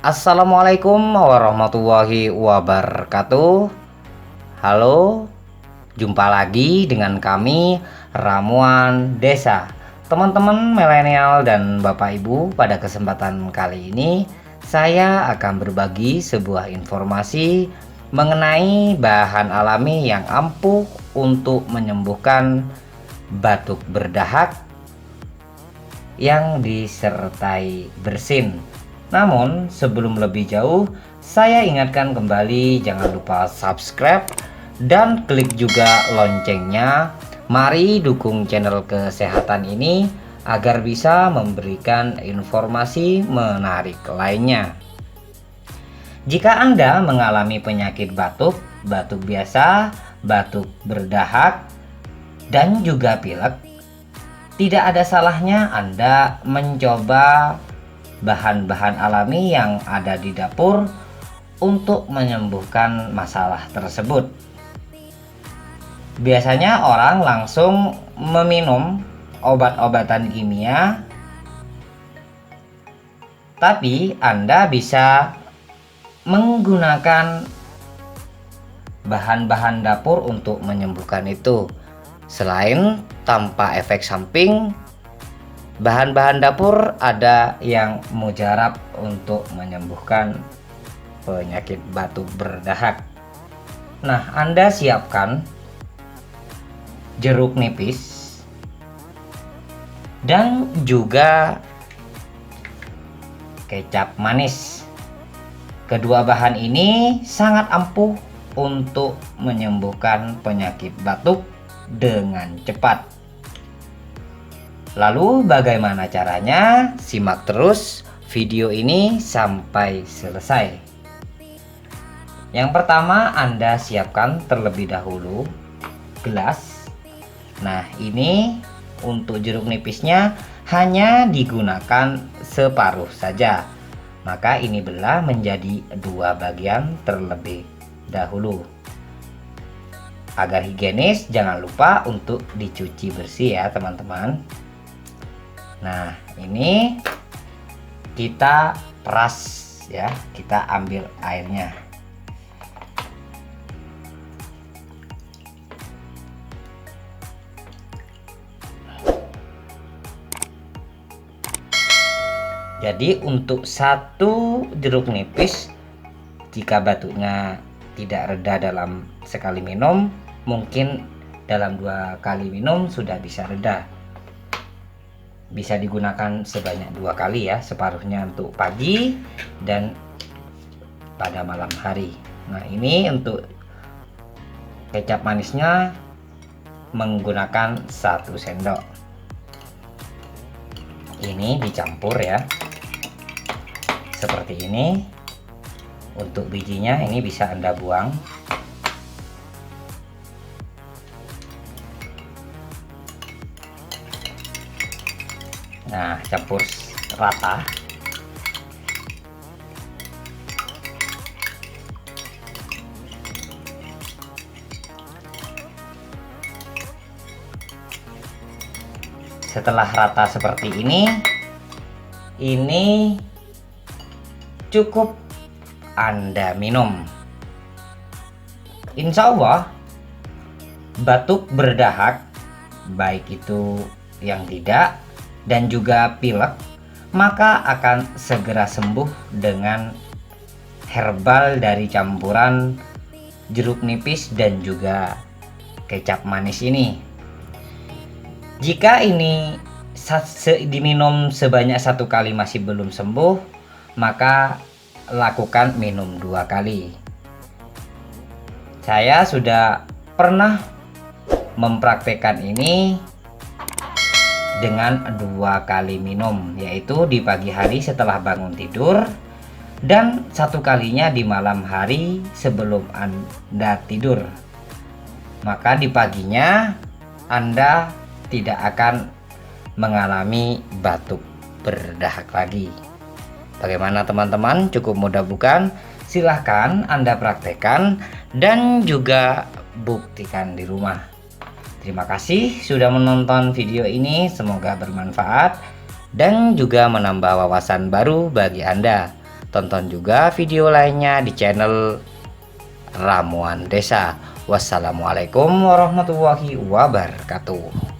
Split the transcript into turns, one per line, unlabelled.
Assalamualaikum warahmatullahi wabarakatuh. Halo, jumpa lagi dengan kami Ramuan Desa. Teman-teman milenial dan Bapak Ibu, pada kesempatan kali ini saya akan berbagi sebuah informasi mengenai bahan alami yang ampuh untuk menyembuhkan batuk berdahak yang disertai bersin. Namun sebelum lebih jauh, saya ingatkan kembali, jangan lupa subscribe dan klik juga loncengnya. Mari dukung channel kesehatan ini agar bisa memberikan informasi menarik lainnya. Jika Anda mengalami penyakit batuk biasa, batuk berdahak, dan juga pilek, tidak ada salahnya Anda mencoba bahan-bahan alami yang ada di dapur untuk menyembuhkan masalah tersebut. Biasanya orang langsung meminum obat-obatan kimia, tapi Anda bisa menggunakan bahan-bahan dapur untuk menyembuhkan itu. Selain tanpa efek samping, bahan-bahan dapur ada yang mujarab untuk menyembuhkan penyakit batuk berdahak. Nah, Anda siapkan jeruk nipis dan juga kecap manis. Kedua bahan ini sangat ampuh untuk menyembuhkan penyakit batuk dengan cepat. Lalu bagaimana caranya? Simak terus video ini sampai selesai. Yang pertama, Anda siapkan terlebih dahulu gelas. Nah, ini untuk jeruk nipisnya hanya digunakan separuh saja. Maka ini belah menjadi dua bagian terlebih dahulu. Agar higienis, jangan lupa untuk dicuci bersih ya teman-teman. Nah, ini kita peras ya, kita ambil airnya. Jadi untuk satu jeruk nipis, jika batuknya tidak reda dalam sekali minum, mungkin dalam 2 kali minum sudah bisa reda. Bisa digunakan sebanyak 2 kali ya, separuhnya untuk pagi dan pada malam hari. Nah, ini untuk kecap manisnya menggunakan 1 sendok. Ini dicampur ya, seperti ini. Untuk bijinya ini bisa Anda buang. Nah, campur rata. Setelah rata seperti ini cukup Anda minum. Insya Allah batuk berdahak, baik itu yang tidak dan juga pilek, maka akan segera sembuh dengan herbal dari campuran jeruk nipis dan juga kecap manis ini. Jika ini diminum sebanyak 1 kali masih belum sembuh, maka lakukan minum 2 kali. Saya sudah pernah mempraktekkan ini dengan 2 kali minum, yaitu di pagi hari setelah bangun tidur dan 1 kalinya di malam hari sebelum Anda tidur. Maka di paginya Anda tidak akan mengalami batuk berdahak lagi. Bagaimana teman-teman? Cukup mudah bukan? Silahkan Anda praktekkan dan juga buktikan di rumah. Terima kasih sudah menonton video ini, semoga bermanfaat dan juga menambah wawasan baru bagi Anda. Tonton juga video lainnya di channel Ramuan Desa. Wassalamualaikum warahmatullahi wabarakatuh.